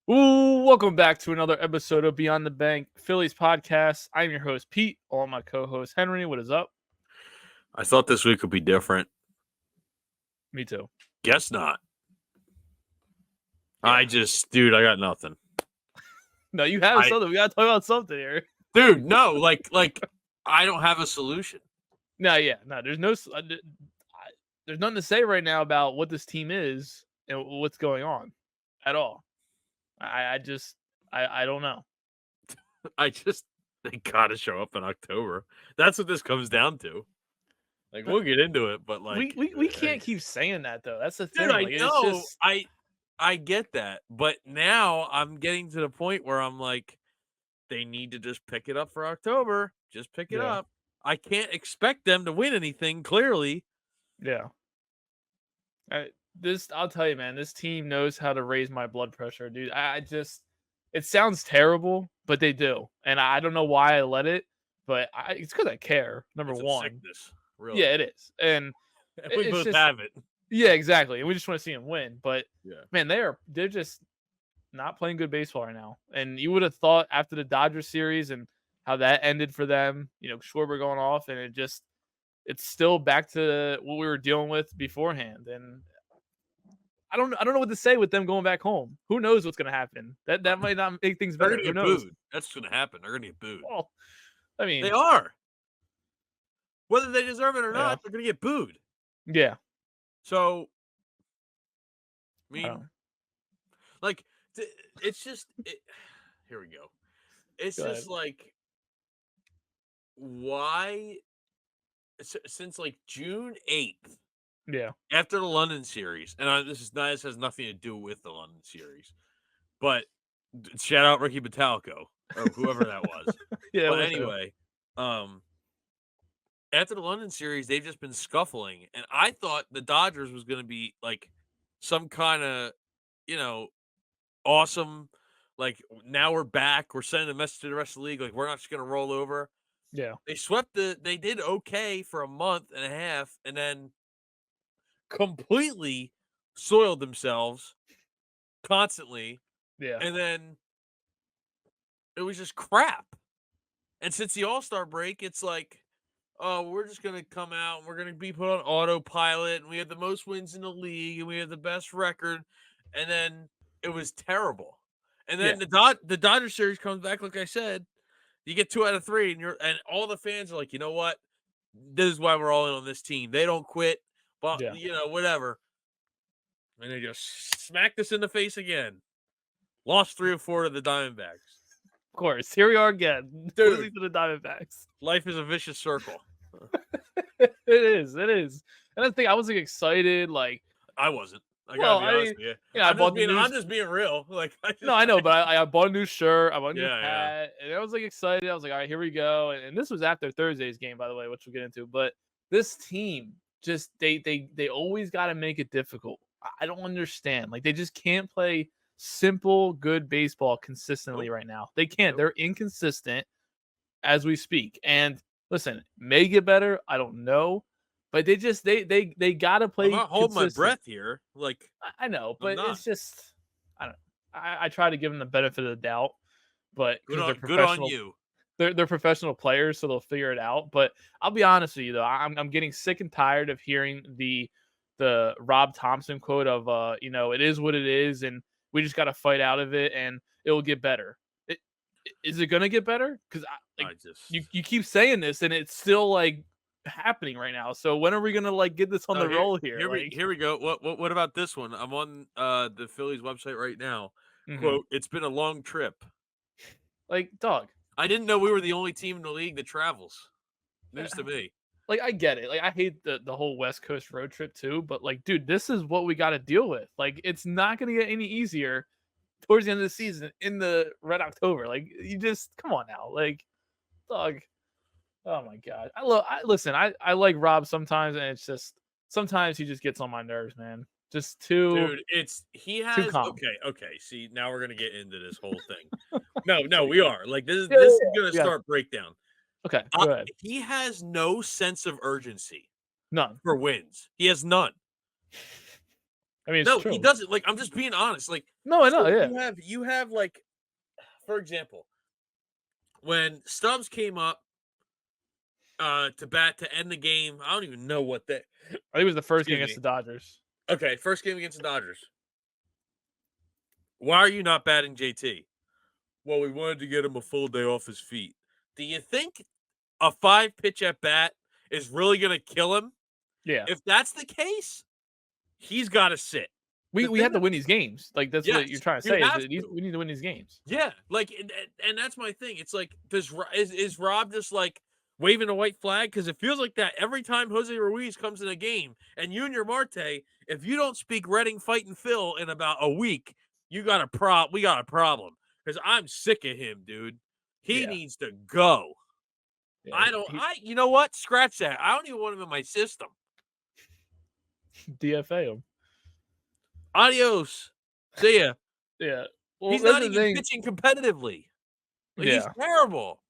Ooh, welcome back to another episode of Beyond the Bank Phillies podcast. I'm your host, Pete, along my co-host, Henry. What is up? I thought this week would be different. Me too. Guess not. Yeah. I got nothing. No, you have something. We got to talk about something here. Dude, no, like I don't have a solution. No, there's there's nothing to say right now about what this team is and what's going on at all. I don't know. They gotta show up in October. That's what this comes down to. Like, we'll get into it, but like we can't keep saying that though. That's the thing. Dude, I Like, know. it's just... I get that, but now I'm getting to the point where I'm like, they need to just pick it up for October. Just pick it up. I can't expect them to win anything, clearly. Yeah. I'll tell you, man, this team knows how to raise my blood pressure, dude. It sounds terrible, but they do. And I don't know why I let it, but it's because I care, number It's one. sickness, really. Yeah, it is. And we both have it. Yeah, exactly. And we just want to see them win. But, yeah, man, they're just not playing good baseball right now. And you would have thought after the Dodgers series and how that ended for them, Schwarber going off, and it's still back to what we were dealing with beforehand. And I don't know what to say with them going back home. Who knows what's going to happen? That might not make things better. Who knows? Booed. That's going to happen. They're going to get booed. Well, I mean, they are. Whether they deserve it or not, they're going to get booed. Yeah. So, I mean, like, it's just here we go. It's just like, why? Since like June 8th. Yeah. After the London series, and this has nothing to do with the London series, but shout out Ricky Battalico or whoever that was. Yeah. But anyway, after the London series, they've just been scuffling, and I thought the Dodgers was going to be like some kind of, awesome. Like, now we're back. We're sending a message to the rest of the league. Like, we're not just going to roll over. Yeah. They did okay for a month and a half, and then completely soiled themselves constantly. Yeah. And then it was just crap. And since the All-Star break, it's like, oh, we're just going to come out and we're going to be put on autopilot, and we have the most wins in the league and we have the best record. And then it was terrible. And then the Dodgers series comes back, like I said, you get 2 out of 3, and all the fans are like, you know what? This is why we're all in on this team. They don't quit, but whatever. And they just smacked us in the face again. Lost 3 or 4 to the Diamondbacks. Of course. Here we are again. Losing to the Diamondbacks. Life is a vicious circle. It is. And I think I wasn't excited. Like, I wasn't. I gotta be honest with you. Yeah, I'm just being real. Like, I know, but I bought a new shirt. I bought a new hat, and I was like excited. I was like, all right, here we go. And this was after Thursday's game, by the way, which we'll get into. But this team just they always got to make it difficult. I don't understand. Like, they just can't play simple, good baseball consistently right now. They can't. They're inconsistent as we speak. And listen, may get better. I don't know. But they gotta play. I'm not holding my breath here. Like, I know, but it's just, I don't know. I try to give them the benefit of the doubt, but good on you. They're professional players, so they'll figure it out. But I'll be honest with you, though, I'm getting sick and tired of hearing the Rob Thompson quote of it is what it is, and we just got to fight out of it, and it will get better. Is it gonna get better? Because you keep saying this, and it's still like happening right now. So when are we gonna get this on the roll here? Here we go. What about this one? I'm on the Phillies website right now. Mm-hmm. Quote, it's been a long trip. Like, dog, I didn't know we were the only team in the league that travels. News to me. Like, I get it. Like, I hate the whole West Coast road trip too, but like, dude, this is what we got to deal with. Like, it's not gonna get any easier towards the end of the season in the Red October. Like, you just come on now. Like, dog. Oh my God. I like Rob sometimes, and it's just sometimes he just gets on my nerves, man. Just too. Dude, too calm. Okay. See, now we're gonna get into this whole thing. No, we are. Like, this is gonna start breakdown. Okay, go ahead. He has no sense of urgency. None. For wins. He has none. I mean, it's No, true. he doesn't. Like, I'm just being honest. Like, no, I know. so Yeah. you have like, for example, when Stubbs came up to bat to end the game, I don't even know what that. I think it was the first game Excuse against me. the Dodgers. Okay, first game against the Dodgers. Why are you not batting JT? Well, we wanted to get him a full day off his feet. Do you think a 5-pitch at bat is really going to kill him? Yeah. If that's the case, he's got to sit. We have to win these games. Like, that's what you're trying to say. We need to win these games. Yeah, like, and that's my thing. It's like, is Rob just like waving a white flag? Because it feels like that every time Jose Ruiz comes in a game. And Junior Marte, if you don't speak Reading Fighting Phil in about a week, we got a problem. Because I'm sick of him, dude. He needs to go. Yeah, you know what? Scratch that. I don't even want him in my system. DFA him. Adios. See ya. Yeah. Well, he's not even pitching competitively. Like, he's terrible.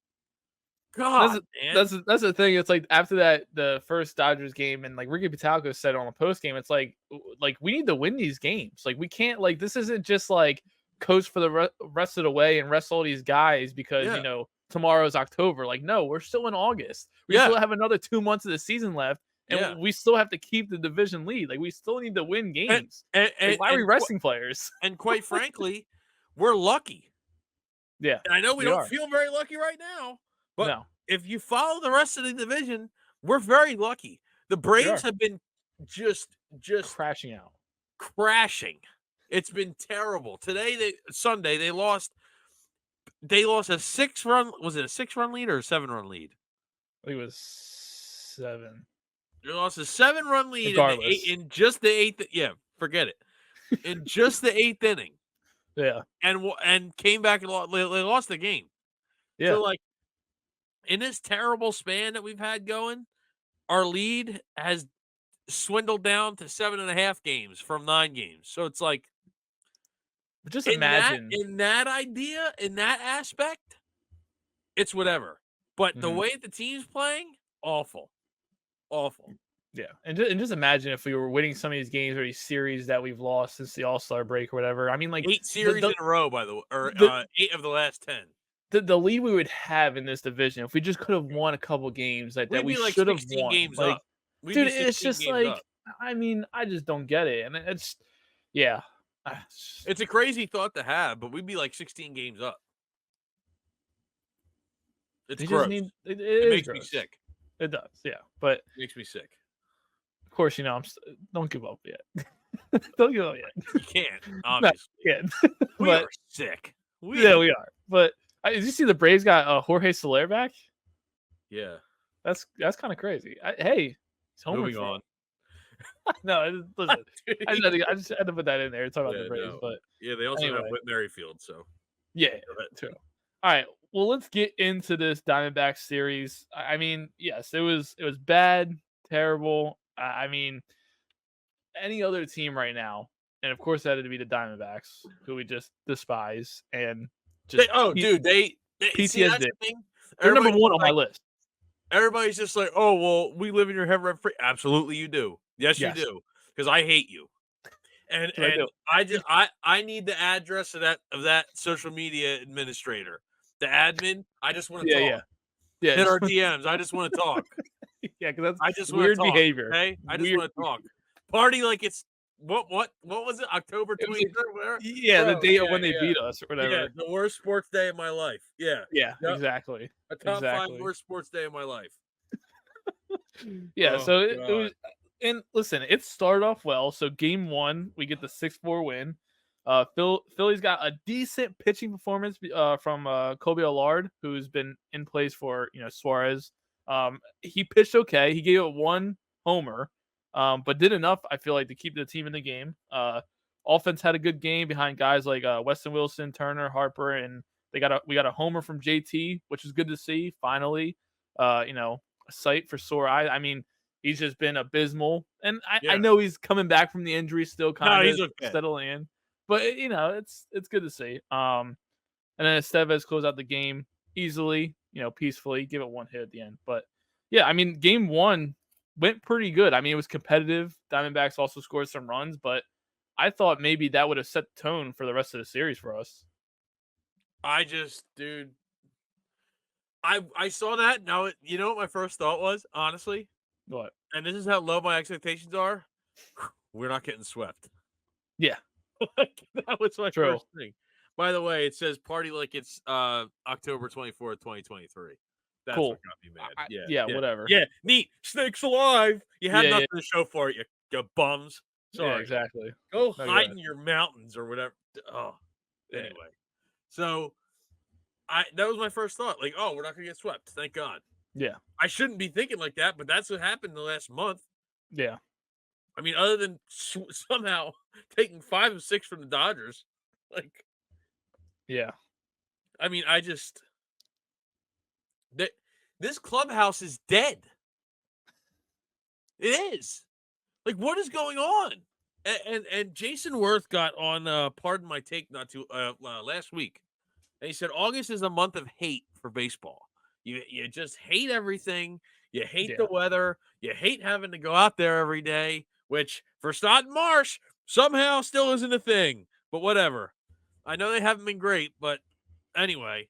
God, that's the thing. It's like after the first Dodgers game, and like Ricky Patalco said on the post game, it's like we need to win these games. Like, we can't, like, this isn't just like coach for the rest of the way and rest all these guys because tomorrow's October. Like, no, we're still in August. We still have another 2 months of the season left. And we still have to keep the division lead. Like, we still need to win games. Like, why are we resting players? And quite frankly, we're lucky. Yeah. And I know we don't feel very lucky right now, but if you follow the rest of the division, we're very lucky. The Braves have been just crashing out. It's been terrible. Sunday, they lost a 6-run. Was it a 6-run lead or a 7-run lead? I think it was 7. They lost a 7-run lead in just the 8th. Yeah, forget it. In just the 8th inning. Yeah. And came back and they lost the game. Yeah. So, like, in this terrible span that we've had going, our lead has swindled down to 7.5 games from 9 games. So it's like, just imagine in that aspect, it's whatever. But the way the team's playing, awful. Yeah, and just imagine if we were winning some of these games or these series that we've lost since the All-Star break or whatever. I mean, like 8 series in a row, by the way, or 8 of the last 10. The lead we would have in this division if we just could have won a couple games that we should have won. Games like, up. Dude, it's just like up. I mean, I just don't get it, and it's it's a crazy thought to have, but we'd be like 16 games up. It's gross. It makes me sick. It does, yeah, but it makes me sick. Of course, don't give up yet. Don't give up yet. You can't, obviously. No, you can't. We are sick. We are. But did you see the Braves got Jorge Soler back? Yeah, that's kind of crazy. Hey, he's moving on. No, listen. I just had to put that in there and talk about the Braves, but they also have Whit Merrifield, so true. All right, well, let's get into this Diamondbacks series. I mean, yes, it was bad, terrible. I mean, any other team right now, and of course, that had to be the Diamondbacks, who we just despise and just they PTSD. They're number one on my list. Everybody's just like, oh well, we live in your head rent free. Absolutely, you do. Yes, you do, because I hate you. And I need the address of that social media administrator, the admin. I just want to talk. Yeah. Hit our DMs. I just want to talk. Yeah, because that's weird behavior. Okay, I just want to talk. Party like it's what was it? October 23rd. Yeah, the day of when they beat us or whatever. Yeah, the worst sports day of my life. Yeah. Exactly. A top 5 worst sports day of my life. Yeah, so it was. And listen, it started off well. So game 1, we get the 6-4 win. Phillies got a decent pitching performance from Kobe Allard, who's been in place for Suarez. He pitched okay. He gave it 1 homer, but did enough, I feel like, to keep the team in the game. Offense had a good game behind guys like Weston Wilson, Turner, Harper, and we got a homer from JT, which is good to see. Finally, a sight for sore eyes. I mean, he's just been abysmal, and I know he's coming back from the injury still, kind of settling in. But it's good to see. And then Estevez closed out the game easily, peacefully, give it 1 hit at the end. But yeah, I mean, game 1 went pretty good. I mean, it was competitive. Diamondbacks also scored some runs, but I thought maybe that would have set the tone for the rest of the series for us. Dude, I saw that. Now, you know what my first thought was, honestly? What? And this is how low my expectations are. We're not getting swept. Yeah. Like, that was my True. first thing. By the way, it says party like it's October 24th, 2023. That's Cool. what got me mad. Yeah, whatever. Yeah, neat. Snake's alive. You had Yeah, nothing to show for it, you bums. yeah, Sorry. exactly. Go No, hide good. in your mountains or whatever. Oh, Yeah. anyway. So that was my first thought. Like, oh, we're not gonna get swept. Thank God. Yeah. I shouldn't be thinking like that, but that's what happened the last month. Yeah. I mean, other than somehow taking 5 of 6 from the Dodgers, like, Yeah. I mean, that this clubhouse is dead. It is. Like, what is going on? And Jason Worth got on Pardon My Take not too last week, and he said August is a month of hate for baseball. You just hate everything. You hate the weather. You hate having to go out there every day, which for Stott and Marsh somehow still isn't a thing. But whatever. I know they haven't been great, but anyway,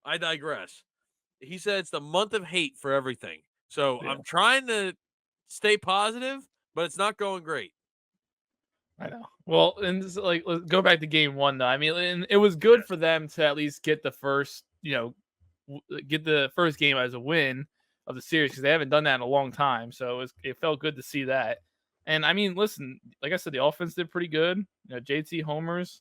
I digress. He said it's the month of hate for everything. So Yeah. I'm trying to stay positive, but it's not going great. I know. Well, and this, like, let's go back to game one, though. I mean, and it was good for them to at least get the first, get the first game as a win of the series because they haven't done that in a long time. So it felt good to see that. And I mean, listen, like I said, the offense did pretty good. JT homers,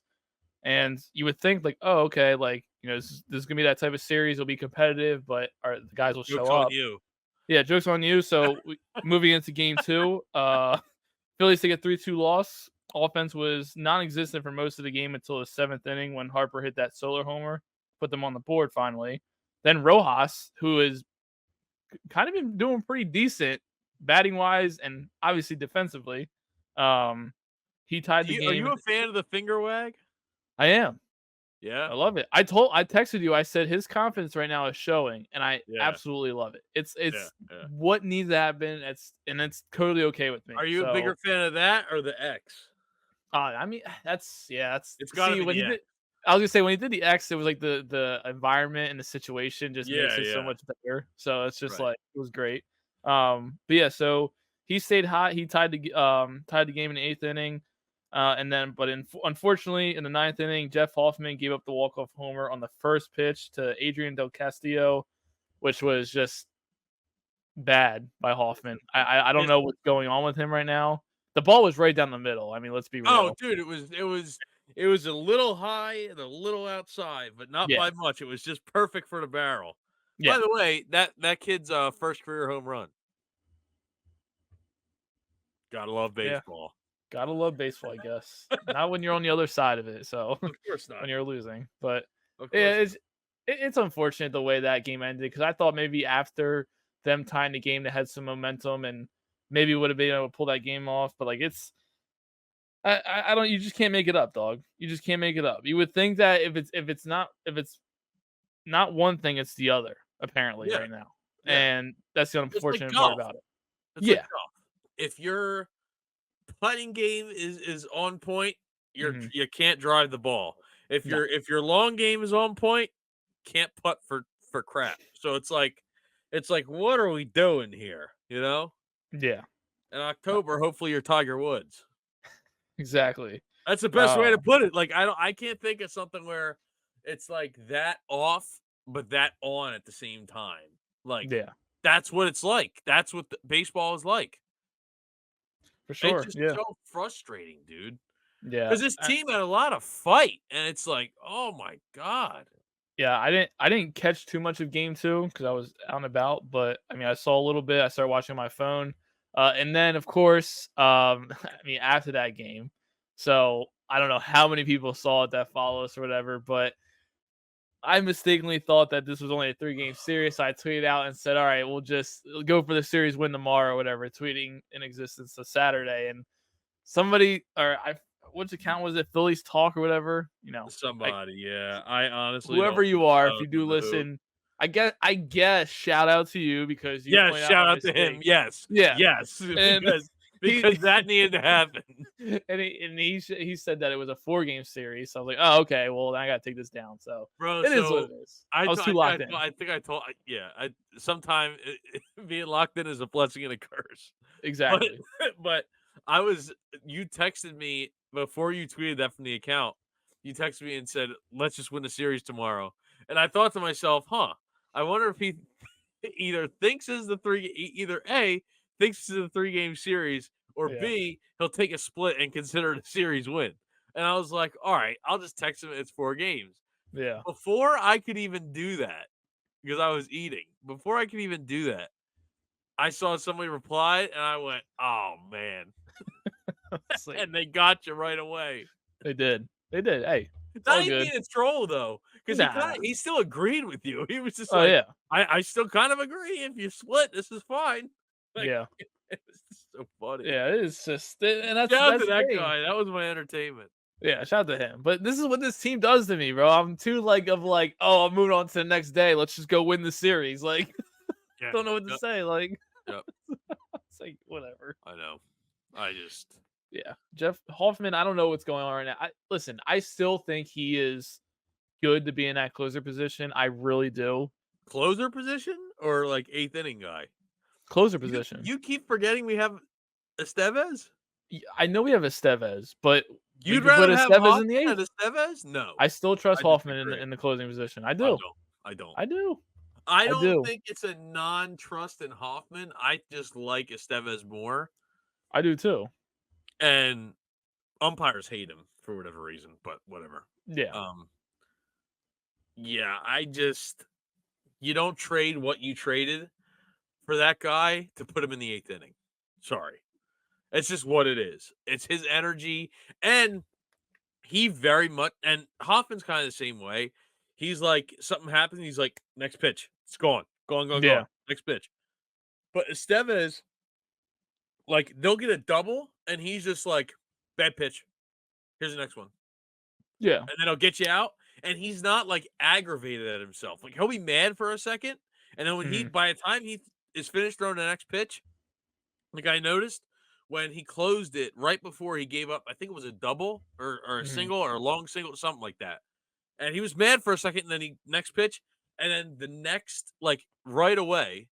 and you would think like, oh, okay, like this is gonna be that type of series. It'll be competitive, but the guys will Joke's show on up. you. Yeah, joke's on you. So moving into game two, Phillies take a 3-2 loss. Offense was non-existent for most of the game until the 7th inning when Harper hit that solo homer, put them on the board finally. Then Rojas, who is kind of been doing pretty decent batting wise and obviously defensively, he tied the Are game. you a fan of the finger wag? I am. Yeah. I love it. I texted you. I said his confidence right now is showing, and I absolutely love it. It's what needs to happen. It's totally okay with me. Are you a bigger fan of that or the X? I mean, that's It's got to be when the he X. did. I was gonna say when he did the X, it was like the environment and the situation just makes it so much better. So it's just like it was great. But yeah, so he stayed hot. He tied the game in the 8th inning. And then, but unfortunately, in the 9th inning, Jeff Hoffman gave up the walk-off homer on the first pitch to Adrian Del Castillo, which was just bad by Hoffman. I don't know what's going on with him right now. The ball was right down the middle. I mean, let's be real. Oh, dude, it was a little high and a little outside, but not by much. It was just perfect for the barrel. Yeah. By the way, that kid's first career home run. Gotta love baseball. Gotta love baseball, I guess. Not when you're on the other side of it. So of course not. When you're losing, but it's unfortunate the way that game ended because I thought maybe after them tying the game, they had some momentum and maybe would have been able to pull that game off. But like I don't. You just can't make it up, dog. You just can't make it up. You would think that if it's not one thing, it's the other. Apparently, right now, and that's the unfortunate part about it. It's like golf. If your putting game is on point, you can't drive the ball. If your long game is on point, can't putt for crap. So it's like what are we doing here? Yeah. In October, hopefully you're Tiger Woods. Exactly. That's the best way to put it. Like I can't think of something where it's like that off, but that on at the same time. Like that's what it's like. That's what baseball is like. For sure. It's just so frustrating, dude. Yeah. Because this team had a lot of fight, and it's like, oh my God. Yeah, I didn't catch too much of game 2 because I was out and about, but I mean I saw a little bit. I started watching on my phone. And then of course, I mean after that game. So I don't know how many people saw it that follow us or whatever, but I mistakenly thought that this was only a 3-game series. So I tweeted out and said, all right, we'll just go for the series win tomorrow or whatever, tweeting in existence to Saturday. And somebody, which account was it? Phillies Talk or whatever, Somebody, I honestly whoever you are, if you do listen, I guess shout out to you because you shout out to him. Yes. Yeah. Yes. And because that needed to happen. And he said that it was a 4-game series. So I was like, oh, okay. Well, then I got to take this down. So Bro, it is what so it is. I was too locked in. I think I told, yeah. Sometime being locked in is a blessing and a curse. Exactly. But you texted me before you tweeted that from the account. You texted me and said, "Let's just win the series tomorrow." And I thought to myself, I wonder if he either thinks is the either A thinks it's a 3-game series, or Yeah. B he'll take a split and consider it a series win. And I was like, all right, I'll just text him. It's 4 games. Yeah. Before I could even do that, because I was eating, before I could even do that, I saw somebody reply, and I went, "Oh man!" Like, And they got you right away. They did. Hey, it's Not all even good. being a troll though, because Nah. he still agreed with you. He was just Oh like, yeah. I still kind of agree. If you split, this is fine. Like, Yeah. it was just so funny. Yeah. It's just, and Shout out to the that thing. guy. That was my entertainment. Yeah, shout out to him. But this is what this team does to me, bro. I'm too oh, I'm moving on to the next day. Let's just go win the series. Like, Yeah. don't know what to say. Like, Yep. it's like whatever. I know. I just Yeah, Jeff Hoffman. I don't know what's going on right now. Listen. I still think he is good to be in that closer position. I really do. closer position or like 8th inning guy. Closer position. You keep forgetting we have Estevez. I know we have Estevez, but You'd we could put rather have Estevez in the Hoffman 8th. than Estevez? No, I still trust I Hoffman disagree. in the closing position. I I do. don't. I do. I I don't do. think it's a non-trust in Hoffman. I just like Estevez more, I do too. and umpires hate him for whatever reason. But whatever. Yeah. Yeah. You don't trade what you traded for that guy to put him in the 8th inning. Sorry, it's just what it is. It's his energy, and he very much, and Hoffman's kind of the same way. He's like, something happens, he's like, next pitch, it's gone, Yeah. next pitch. But Estevez, like, they'll get a double, and he's just like, bad pitch. Here's the next one, Yeah. and then he'll get you out. And he's not like aggravated at himself. Like, he'll be mad for a second, and then when by the time he is finished throwing the next pitch, like I noticed when he closed it right before he gave up, I think it was a double or a single or a long single, something like that. And he was mad for a second, and then he next pitch, and then the next, like right away,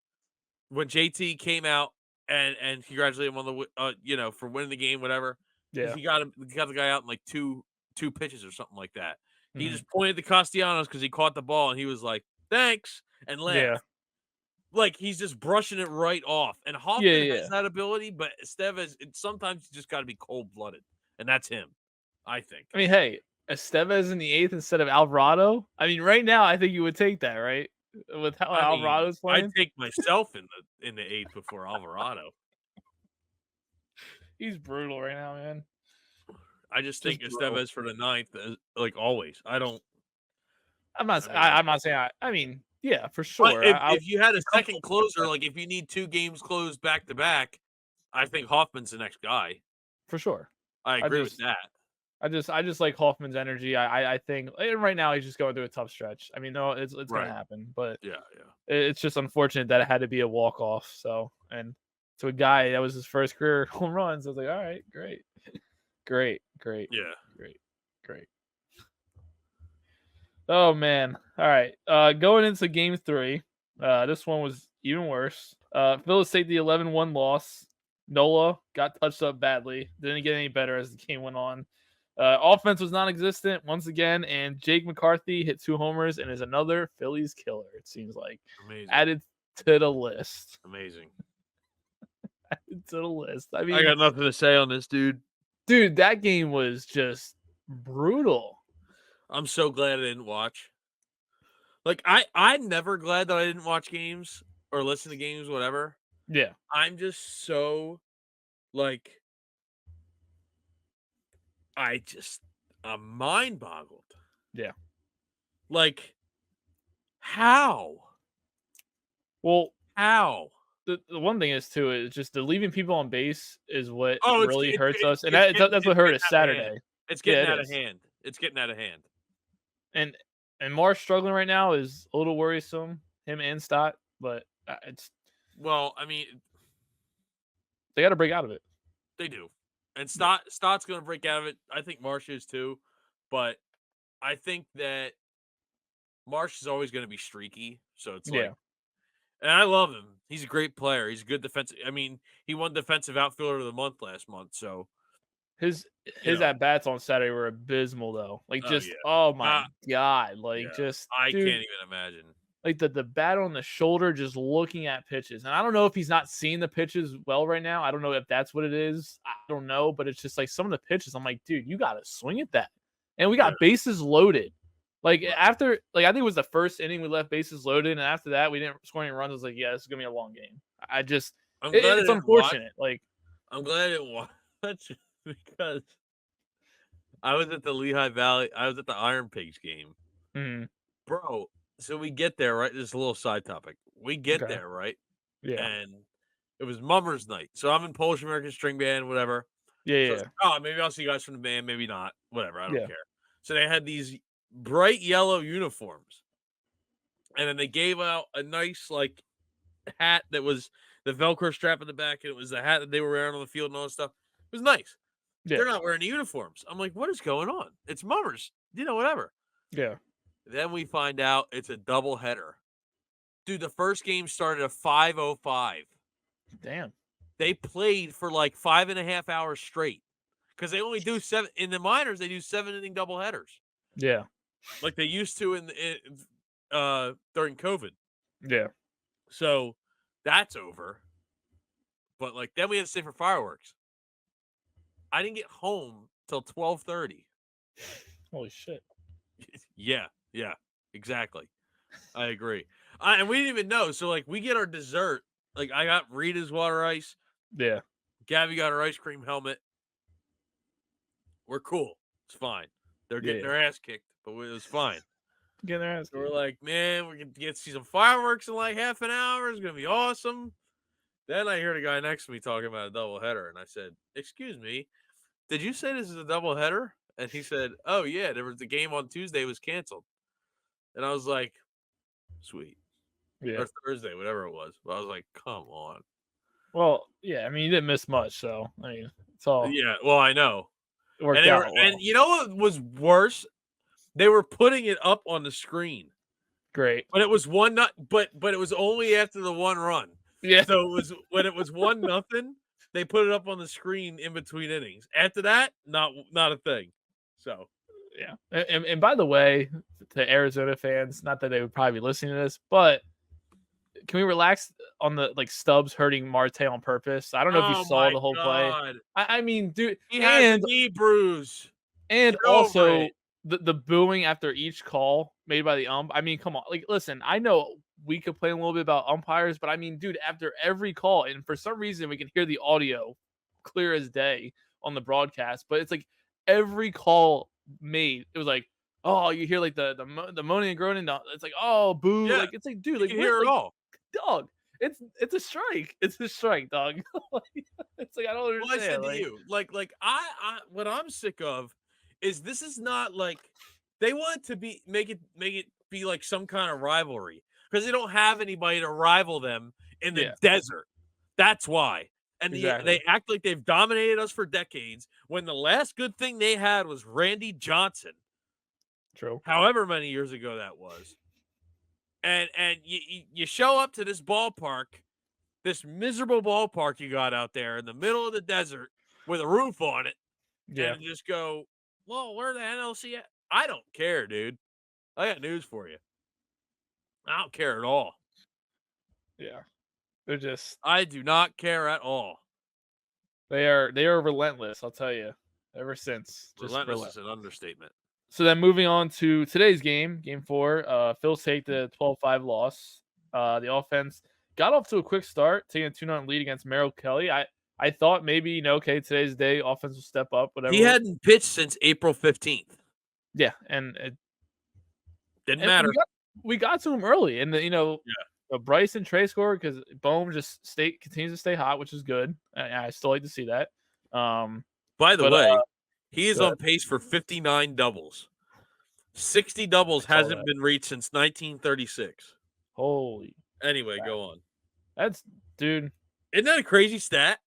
when JT came out and congratulated him on the for winning the game, whatever. Yeah. He got the guy out in like two pitches or something like that. He just pointed to Castellanos because he caught the ball, and he was like, "Thanks," and laughed. Yeah. Like, he's just brushing it right off. And Hoffman has that ability, but Estevez, sometimes you just got to be cold-blooded. And that's him, I think. I mean, hey, Estevez in the 8th instead of Alvarado. I mean, right now, I think you would take that, right? With how Alvarado's playing. I'd take myself in the 8th before Alvarado. He's brutal right now, man. I just think Estevez for the 9th, like always. I'm not saying. I mean, yeah, for sure. If you had a second closer, like if you need 2 games closed back to back, I think Hoffman's the next guy. For sure. I agree with that. I just like Hoffman's energy. I think right now he's just going through a tough stretch. I mean, no, it's gonna happen, but yeah, it's just unfortunate that it had to be a walk off. So, and to a guy that was his first career home runs, I was like, all right, great, great, yeah, great. Oh man! All right, going into Game 3, this one was even worse. Phillies take the 11-1 loss. Nola got touched up badly. Didn't get any better as the game went on. Offense was non-existent once again, and Jake McCarthy hit 2 homers and is another Phillies killer. It seems like added to the list. Amazing. Added to the list. I mean, I got nothing to say on this, dude. Dude, that game was just brutal. I'm so glad I didn't watch. Like, I'm never glad that I didn't watch games or listen to games, whatever. Yeah. I'm just so, like, I'm mind boggled. Yeah. Like, how? Well, how? The one thing is, too, is just the leaving people on base is what Oh, really hurts us. And that's what hurt us Saturday. It's getting out of hand. It's getting out of hand. And Marsh struggling right now is a little worrisome, him and Stott, but it's. Well, I mean, they got to break out of it. They do. And Stott's going to break out of it. I think Marsh is too. But I think that Marsh is always going to be streaky. So it's like, and I love him. He's a great player. He's a good defensive. I mean, he won Defensive Outfielder of the Month last month. So his at bats on Saturday were abysmal though. Like oh my god, like just I can't even imagine. Like the bat on the shoulder, just looking at pitches, and I don't know if he's not seeing the pitches well right now. I don't know if that's what it is. I don't know, but it's just like some of the pitches. I'm like, dude, you got to swing at that. And we got bases loaded. Like after, like I think it was the first inning we left bases loaded, and after that we didn't score any runs. I was like, yeah, this is gonna be a long game. It's unfortunate. Like I'm glad I didn't watch because I was at the Lehigh Valley. I was at the Iron Pigs game, bro. So we get there, right? This is a little side topic. We get there, right? Yeah. And it was Mummers night. So I'm in Polish American String Band, whatever. Yeah. So maybe I'll see you guys from the band, maybe not. Whatever, I don't care. So they had these bright yellow uniforms. And then they gave out a nice, like, hat that was the Velcro strap in the back, and it was the hat that they were wearing on the field and all that stuff. It was nice. Yeah. They're not wearing the uniforms. I'm like, what is going on? It's Mummers. Whatever. Yeah. Then we find out it's a doubleheader. Dude, the first game started at 5:05. Damn. They played for like 5.5 hours straight because they only do 7 in the minors. They do 7-inning doubleheaders. Yeah, like they used to during COVID. Yeah. So that's over. But like then we had to stay for fireworks. I didn't get home till 12:30. Holy shit. Yeah, exactly. I agree. And we didn't even know. So, like, we get our dessert. Like, I got Rita's water ice. Yeah. Gabby got her ice cream helmet. We're cool. It's fine. They're getting their ass kicked, but it was fine. Getting their ass kicked. We're like, man, we're going to get to see some fireworks in like half an hour. It's going to be awesome. Then I hear the guy next to me talking about a doubleheader, and I said, excuse me, did you say this is a doubleheader? And he said, oh, yeah, there was the game on Tuesday was canceled. And I was like, sweet. Yeah. Or Thursday, whatever it was. But I was like, come on. Well, yeah, I mean, you didn't miss much, so, I mean, it's all. Yeah, well, I know. It worked out well. And you know what was worse? They were putting it up on the screen. Great. But it was but it was only after the one run. Yeah. So it was when it was 1-0, they put it up on the screen in between innings. After that, not a thing. So yeah. And by the way, to Arizona fans, not that they would probably be listening to this, but can we relax on the like Stubbs hurting Marte on purpose? I don't know if you saw the whole play. I mean, dude, he has a knee bruise. And also the booing after each call made by the ump. I mean, come on. Like, listen, I know we complain a little bit about umpires, but I mean, dude, after every call, and for some reason we can hear the audio clear as day on the broadcast, but it's like every call made, it was like, oh, you hear like the moaning and groaning. It's like, oh, boo. Yeah. Like, it's like, dude, like, you hear it all. Dog, it's a strike. It's a strike, dog. It's like, I don't understand. Well, I said to you, like I what I'm sick of is this is not like they want to be make it be like some kind of rivalry because they don't have anybody to rival them in the desert. That's why. And they act like they've dominated us for decades when the last good thing they had was Randy Johnson. True. However many years ago that was. And you show up to this ballpark, this miserable ballpark you got out there in the middle of the desert with a roof on it, and just go, well, where the NLC at? I don't care, dude. I got news for you. I don't care at all. Yeah. They're just. I do not care at all. They are relentless, I'll tell you. Ever since. Relentless is an understatement. So then moving on to today's game, game 4, Phillies take the 12-5 loss. The offense got off to a quick start, taking a 2-0 lead against Merrill Kelly. I thought maybe, okay, today's the day, offense will step up, whatever. He hadn't pitched since April 15th. Yeah, and it didn't matter. We got to him early, and Bryson Trey scored because Bohm just continues to stay hot, which is good. I still like to see that. By the way, he is on pace for 59 doubles. 60 doubles hasn't been reached since 1936. Holy. Anyway, go on. Dude. Isn't that a crazy stat?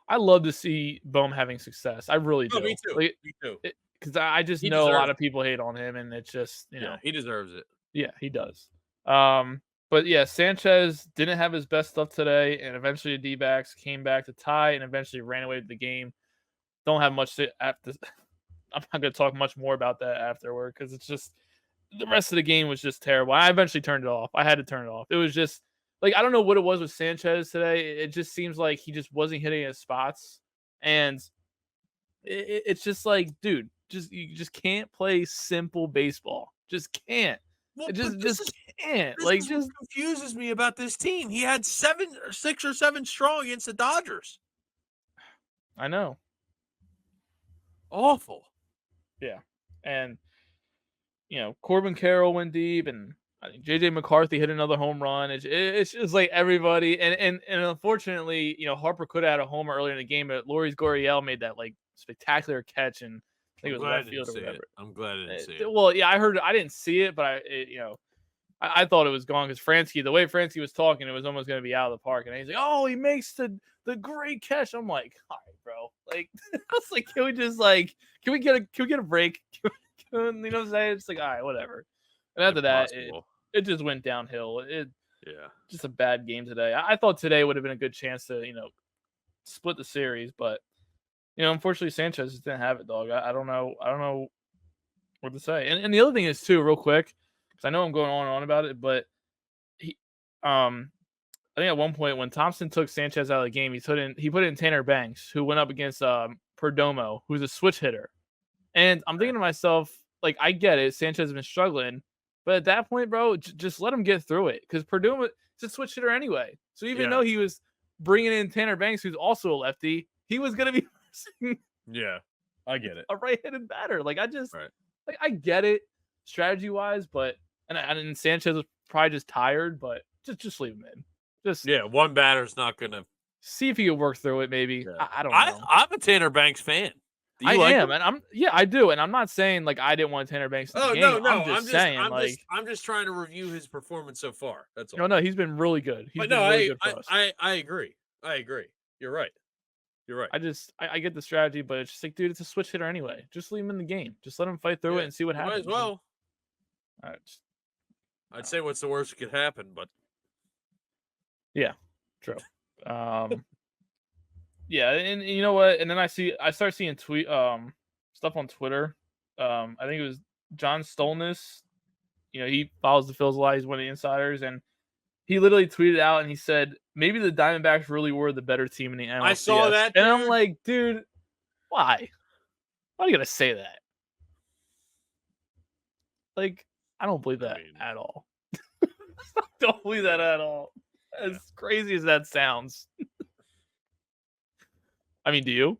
I love to see Bohm having success. I really do. Oh, me too. Like, Me too. Because I just He know a lot deserves of people hate on him, and it's just he deserves it. yeah, he does. But yeah, Sanchez didn't have his best stuff today, and eventually the D-backs came back to tie, and eventually ran away with the game. Don't have much to after. I'm not going to talk much more about that afterward because it's just the rest of the game was just terrible. I eventually turned it off. I had to turn it off. It was just like I don't know what it was with Sanchez today. It just seems like he just wasn't hitting his spots, and it's just like, dude, you just can't play simple baseball. Just can't. Well, It but just can't. this Like is what just confuses me about this team. He had 6 or 7 strong against the Dodgers. I know. Awful. Yeah. And Corbin Carroll went deep, and I think JJ McCarthy hit another home run. It's just like everybody, and unfortunately, Harper could have had a homer earlier in the game, but Loris Gurriel made that like spectacular catch, and I think it was left field or whatever. I'm glad I didn't see it. Well, yeah, I heard it. I didn't see it, but I thought it was gone because Fransky, the way Fransky was talking, it was almost going to be out of the park, and he's like, "Oh, he makes the great catch." I'm like, "All right, bro." Like, I was like, "Can we just can we get a break?" You know what I'm saying? It's like, all right, whatever. And after that, it just went downhill. Just a bad game today. I thought today would have been a good chance to, split the series, but unfortunately Sanchez just didn't have it, dog. I don't know what to say. And the other thing is too, real quick, because I know I'm going on and on about it, but he I think at one point when Thompson took Sanchez out of the game, he put in Tanner Banks, who went up against Perdomo, who's a switch hitter. And I'm thinking to myself, like, I get it. Sanchez has been struggling. But at that point, bro, just let him get through it. Because Purdue is a switch hitter anyway. So even though he was bringing in Tanner Banks, who's also a lefty, he was going to be yeah, I get it. A right-handed batter. Like, I get it strategy-wise. But and Sanchez was probably just tired. But just leave him in. One batter's not going to. See if he can work through it, maybe. Yeah. I don't know. I'm a Tanner Banks fan. I am, and I do, and I'm not saying like I didn't want Tanner Banks in the game. No. I'm just saying, I'm just trying to review his performance so far. That's all. No, he's been really good. He's been really good for us. I agree. You're right. I get the strategy, but it's just like, dude, it's a switch hitter anyway. Just leave him in the game. Just let him fight through it and see what happens. Might as well. All right. I'd say what's the worst that could happen, but yeah, true. Yeah, and you know what? And then I start seeing stuff on Twitter. I think it was John Stolness. He follows the Phillies a lot. He's one of the insiders, and he literally tweeted out and he said maybe the Diamondbacks really were the better team in the NLCS. I saw that, and I'm like, dude, why? Why are you gonna say that? Like, I don't believe that at all. I don't believe that at all. As crazy as that sounds. I mean, do you?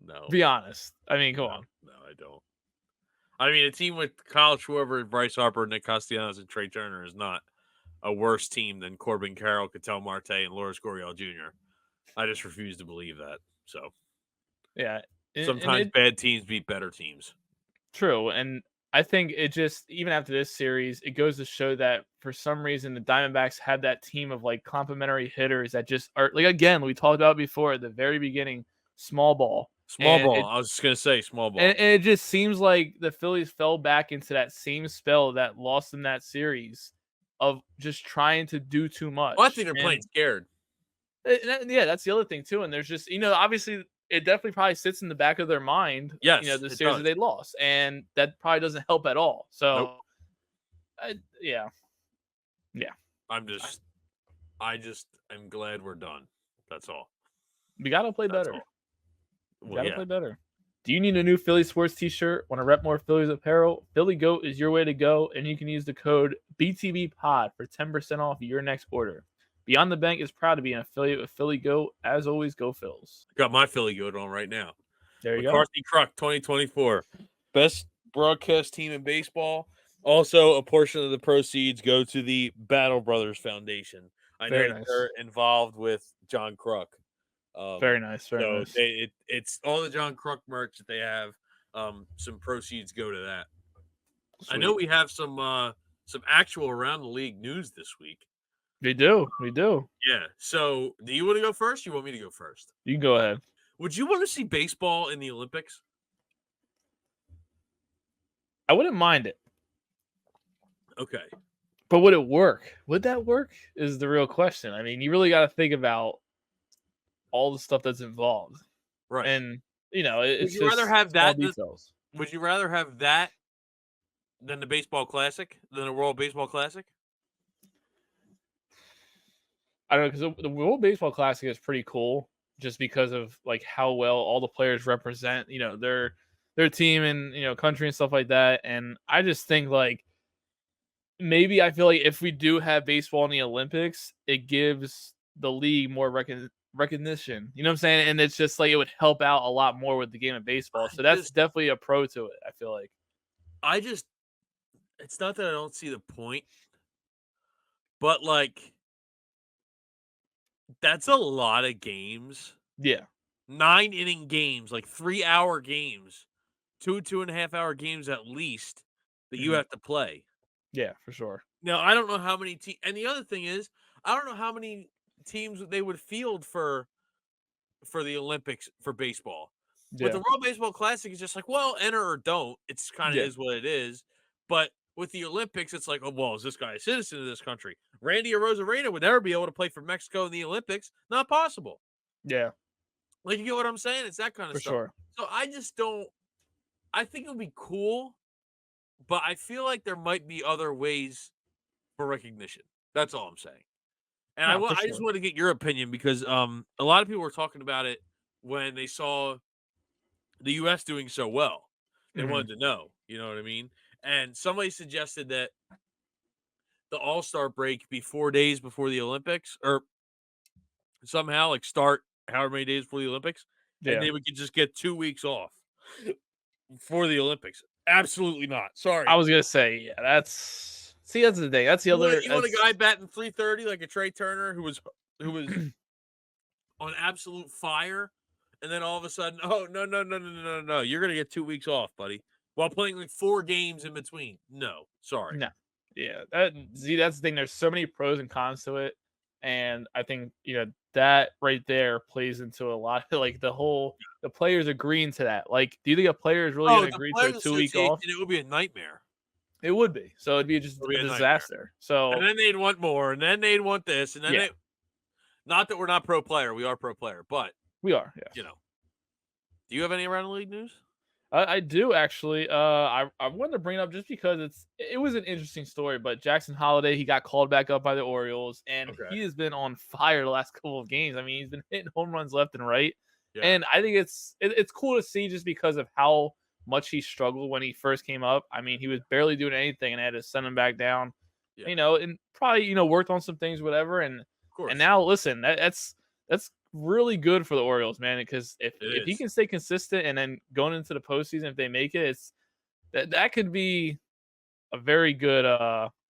No. Be honest. I mean, come on. No, I don't. I mean, a team with Kyle Schwarber, Bryce Harper, Nick Castellanos, and Trey Turner is not a worse team than Corbin Carroll, Ketel Marte, and Loris Gurriel Jr. I just refuse to believe that. So, yeah. Sometimes bad teams beat better teams. True. And I think it just, even after this series, it goes to show that for some reason the Diamondbacks had that team of like complementary hitters that just are like, again, we talked about before at the very beginning, small ball. I was just going to say small ball. And it just seems like the Phillies fell back into that same spell that lost them that series of just trying to do too much. Well, I think they're playing scared. Yeah, that's the other thing too. And there's just, obviously it definitely probably sits in the back of their mind. Yes, the series that they lost, and that probably doesn't help at all. So, yeah. I'm glad we're done. That's all. We gotta play better. Well, play better. Do you need a new Philly sports t-shirt? Want to rep more Phillies apparel? Philly Goat is your way to go, and you can use the code BTVPOD for 10% off your next order. Beyond the Bank is proud to be an affiliate with Philly Goat. As always, go Phils. Got my Philly Goat on right now. There you McCarthy Kruk 2024. Best broadcast team in baseball. Also, a portion of the proceeds go to the Battle Brothers Foundation. I know they're involved with John Kruk. Very nice. It's all the John Kruk merch that they have. Some proceeds go to that. Sweet. I know we have some actual around the league news this week. We do. We do. Yeah. So, do you want to go first? Or you want me to go first? You can go ahead. Would you want to see baseball in the Olympics? I wouldn't mind it. Okay. But would it work? Would that work? Is the real question. I mean, you really got to think about all the stuff that's involved. Right. And, Would it's you rather just have small that details. would you rather have that than the baseball classic? Than the World Baseball Classic? I don't know, because the World Baseball Classic is pretty cool just because of like how well all the players represent, their team and country and stuff like that. And I just think like maybe I feel like if we do have baseball in the Olympics, it gives the league more recognition. You know what I'm saying? And it's just like it would help out a lot more with the game of baseball. I So that's just definitely a pro to it. I feel like. I just it's not that I don't see the point, but like that's a lot of games. Yeah. 9 inning games, like 3 hour games, 2.5 hour games at least that you Hmm. have to play. Yeah, for sure. Now, I don't know how many and the other thing is, I don't know how many teams they would field for the Olympics for baseball. With the Yeah. World Baseball Classic, it's just like, well, enter or don't. It's kind of Yeah. is what it is. But with the Olympics, it's like, oh, well, is this guy a citizen of this country? Randy Arozarena would never be able to play for Mexico in the Olympics. Not possible. Yeah, Like, you get what I'm saying? It's that kind of for stuff. sure. So I just don't. I think it would be cool, but I feel like there might be other ways for recognition. That's all I'm saying. And No, for I just sure. wanted to get your opinion because a lot of people were talking about it when they saw the US doing so well. They Hmm. wanted to know, you know what I mean? And somebody suggested that the All-Star break be 4 days before the Olympics or somehow like start however many days before the Olympics and Yeah. they would just get 2 weeks off for the Olympics. Absolutely not. Sorry. I was gonna say, yeah, that's the thing. That's the other You want a guy that's batting 330 like a Trey Turner who was on absolute fire, and then all of a sudden, oh no no no no no no no, you're gonna get 2 weeks off, buddy, while playing like 4 games in between. No, sorry. no. Yeah, that's the thing. There's so many pros and cons to it. And I think, that right there plays into a lot of like the players agreeing to that. Like, do you think a player is really Oh, gonna the agree to a Players 2 week Association, off? it would be a nightmare. It would be. So it'd be It just would a be a nightmare. disaster. And So then they'd want more, and then they'd want this, and then yeah, they. Not that we're not pro player, we are pro player, but we are, yes. you know, do you have any around the league news? I do actually. I wanted to bring it up just because it was an interesting story. But Jackson Holiday, he got called back up by the Orioles, and Okay. he has been on fire the last couple of games. I mean, he's been hitting home runs left and right, Yeah. and I think it's cool to see just because of how much he struggled when he first came up. I mean, he was barely doing anything, and I had to send him back down. Yeah. And probably worked on some things, whatever, Of and course. now listen, that's really good for the Orioles, man. Because It if he is. can stay consistent and then going into the postseason, if they make it, that could be a very good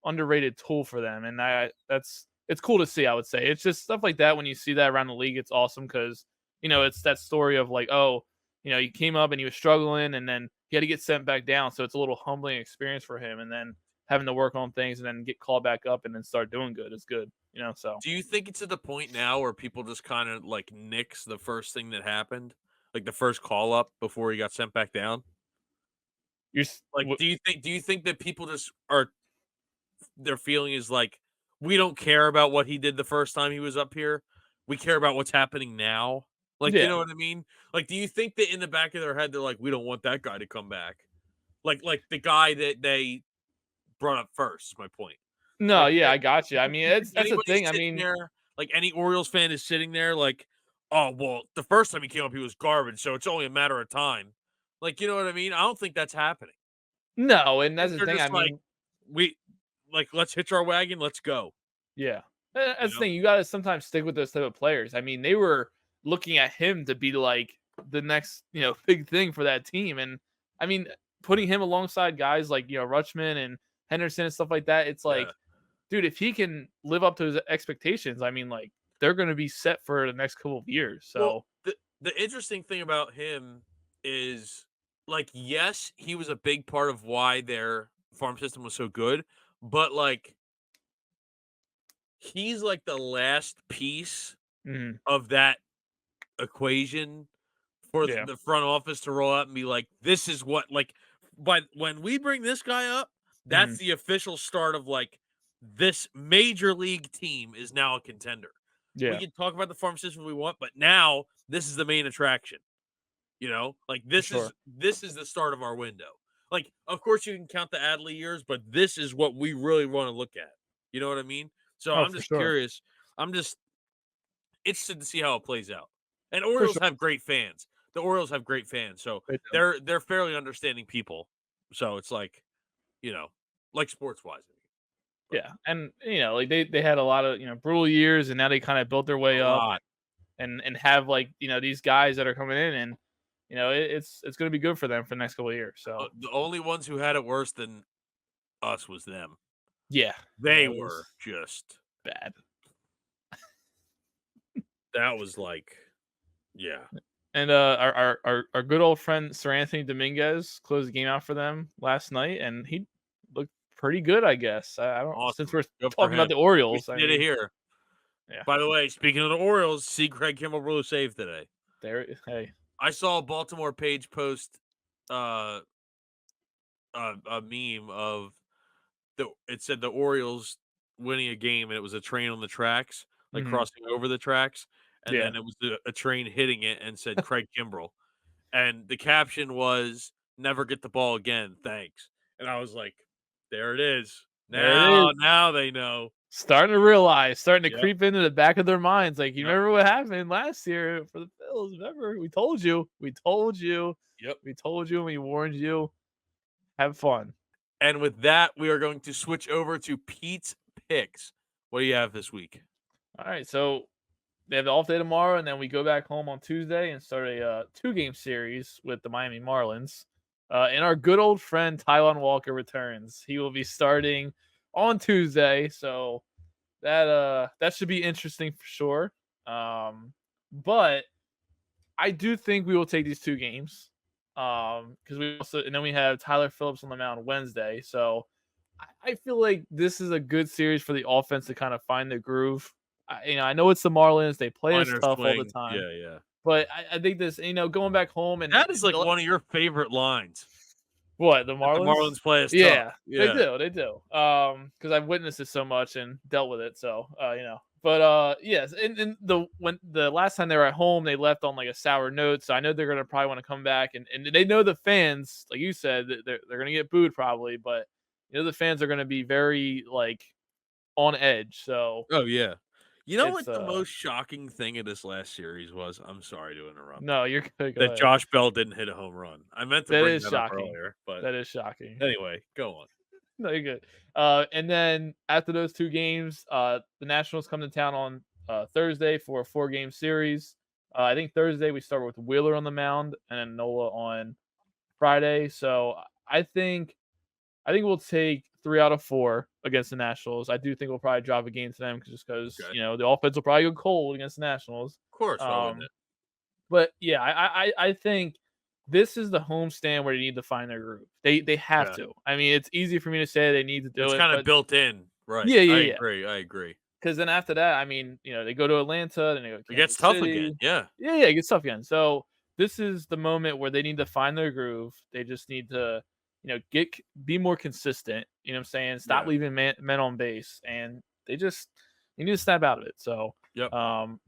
underrated tool for them. And it's cool to see. I would say it's just stuff like that when you see that around the league. It's awesome because it's that story of like, oh, he came up and he was struggling, and then he had to get sent back down. So it's a little humbling experience for him, and then having to work on things and then get called back up and then start doing good is good. So Do you think it's at the point now where people just kind of like nix the first thing that happened, like the first call up before he got sent back down? you're Like, do you think that people just are their feeling is like we don't care about what he did the first time he was up here. We care about what's happening now. Like, you yeah. know what I mean? Like, do you think that in the back of their head they're like, we don't want that guy to come back? Like the guy that they brought up first, is my point. No, Like, yeah, I got you. I mean, if that's the anybody's thing. I sitting mean, there, like any Orioles fan is sitting there, like, oh well, the first time he came up, he was garbage, so it's only a matter of time. Like, you know what I mean? I don't think that's happening. no, and I that's think the they're thing. I just like, mean, we like let's hitch our wagon, let's go. yeah, You that's the know? thing. You got to sometimes stick with those type of players. I mean, they were looking at him to be like the next, big thing for that team, and I mean, putting him alongside guys like Rutschman and Henderson and stuff like that. It's Yeah. like, dude, if he can live up to his expectations, I mean, like they're going to be set for the next couple of years. Well, So the interesting thing about him is, like, yes, he was a big part of why their farm system was so good, but like he's like the last piece Mhm. of that equation for Yeah. the front office to roll out and be like, this is what like. But when we bring this guy up, that's Mhm. the official start of like this major league team is now a contender. We Yeah. can talk about the farm system we want, but now this is the main attraction. Like For sure. this is the start of our window. Like, of course you can count the Adley years, but this is what we really want to look at. You know what I mean? So Oh, I'm for just sure. curious. I'm just interested to see how it plays out. And For Orioles sure. have great fans. The Orioles have great fans, so They do. they're fairly understanding people. So it's like, you know, like sports wise. But Yeah, and like they had a lot of brutal years, and now they kind of built their way a up, lot. and have like these guys that are coming in, and it's going to be good for them for the next couple of years. So The only ones who had it worse than us was them. yeah, They it were was just bad. that was like, yeah, And our good old friend Sir Anthony Dominguez closed the game out for them last night, and he looked pretty good, I guess. I don't since awesome. we're Good for talking about him. the We Orioles. I did it mean, here. yeah, By the way, speaking of the Orioles, see Craig Kimbrell blew a save today. there. Hey, I saw a Baltimore page post uh a meme of it said the Orioles winning a game and it was a train on the tracks, like hmm crossing over the tracks, and yeah, then it was a train hitting it and said Craig Kimbrell. And the caption was never get the ball again, thanks. And I was like, there it is. there it is. Now they know. Starting to realize, starting to Yep. creep into the back of their minds. Like, you Yep. remember what happened last year for the Phillies? Remember, we told you, Yep. we told you, and we warned you. Have fun. And with that, we are going to switch over to Pete's picks. What do you have this week? All right, so they have the off day tomorrow, and then we go back home on Tuesday and start a 2-game series with the Miami Marlins. And our good old friend Taijuan Walker returns. He will be starting on Tuesday, so that should be interesting for sure. But I do think we will take these 2 games. Because we also and then we have Tyler Phillips on the mound Wednesday. So I feel like this is a good series for the offense to kind of find the groove. I know it's the Marlins; they play Find us their tough all the swing. time. Yeah, yeah. But I think this, going back home and That is like one of your favorite lines. what the That the Marlins? Marlins play is tough. Yeah, they Yeah. do, they do. Because I've witnessed it so much and dealt with it. So But yes, and when the last time they were at home, they left on like a sour note. So I know they're gonna probably want to come back, and they know the fans, like you said, that they're gonna get booed probably, but the fans are gonna be very like on edge. So Oh, yeah. You know it's what the most shocking thing of this last series was? I'm sorry to interrupt. no, you're good. Go That ahead. Josh Bell didn't hit a home run. I meant to That bring is that up shocking. earlier, but That is shocking. anyway, go on. No, you're good. And then after those 2 games, the Nationals come to town on Thursday for a 4-game series. I think Thursday we start with Wheeler on the mound and then Nola on Friday. So I think we'll take 3 out of 4 against the Nationals. I do think we'll probably drop a game to them just because Okay. the offense will probably go cold against the Nationals. Of course, why wouldn't Um, it? but yeah, I think this is the homestand where they need to find their groove. They have Yeah. to. I mean, it's easy for me to say they need to do It's it, kinda but built in. Right. yeah, I yeah, yeah. agree, I agree. Because then after that, I mean, they go to Atlanta, then they go to It gets Kansas tough again. City. Yeah. Yeah, yeah, it gets tough again. So this is the moment where they need to find their groove. They just need to, be more consistent. You know what I'm saying? Stop Yeah. leaving men on base, and you need to snap out of it. So Yep.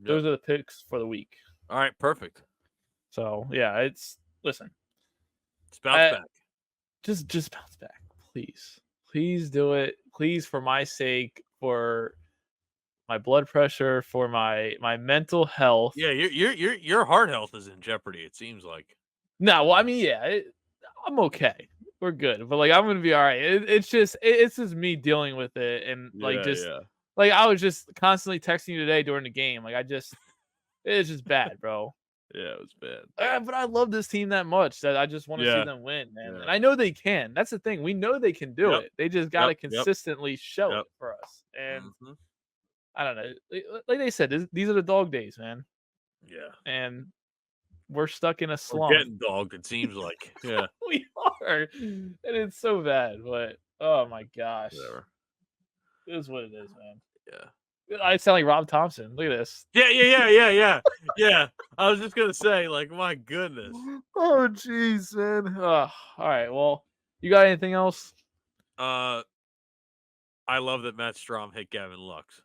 those are the picks for the week. Alright, perfect. So yeah, listen. Let's bounce back. Just bounce back, please. Please do it. Please, for my sake, for my blood pressure, for my mental health. Yeah, your heart health is in jeopardy, it seems like. No, well, I mean, yeah, I'm okay. We're good, but like I'm gonna be all right. It's just me dealing with it, and like Yeah, just yeah. like I was just constantly texting you today during the game. Like it's just bad, bro. Yeah, it was bad. But I love this team that much that I just want to see Yeah. them win, man. Yeah. And I know they can. That's the thing. We know they can do Yep. it. They just got to Yep, yep, consistently show yep. it for us. And Mhm. I don't know. Like they said, these are the dog days, man. Yeah. And we're stuck in a We're slump. getting dogged, it seems like. Yeah. We are, and it's so bad. But oh my gosh, Whatever. it is what it is, man. Yeah. I sound like Rob Thompson. Look at this. Yeah. I was just gonna say, like, my goodness. Oh, jeez, man. All right. Well, you got anything else? I love that Matt Strom hit Gavin Lux.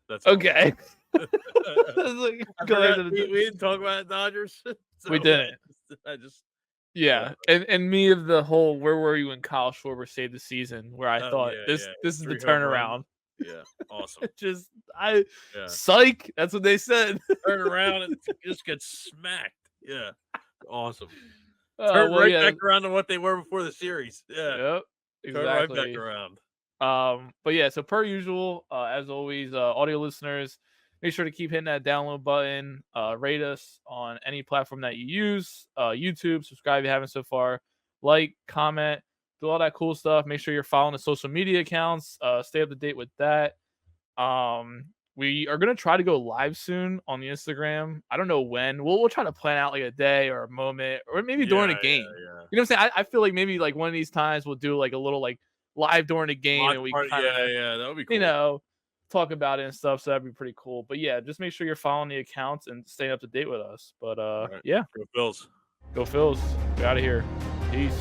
That's okay. Like, I forgot, we didn't talk about Dodgers. So we didn't. I just Yeah, and me of the whole where were you when Kyle Schwarber saved the season, where I thought this is the 3 home runs. turnaround. Yeah, awesome. Psych. That's what they said. Turn around and just get smacked. Yeah, awesome. Turn back around to what they were before the series. Yeah, yep, exactly. Turn right back around. But yeah, so per usual, as always, audio listeners, make sure to keep hitting that download button. Rate us on any platform that you use. YouTube, subscribe if you haven't so far. Like, comment, do all that cool stuff. Make sure you're following the social media accounts. Stay up to date with that. We are gonna try to go live soon on the Instagram. I don't know when. We'll try to plan out like a day or a moment, or maybe during a game. You know what I'm saying? I feel like maybe like one of these times we'll do like a little like live during a game, and we that would be cool. You know, talk about it and stuff. So that'd be pretty cool. But yeah, just make sure you're following the accounts and staying up to date with us. But Right. yeah, Go Phils. Go Phils. We're out of here. Peace.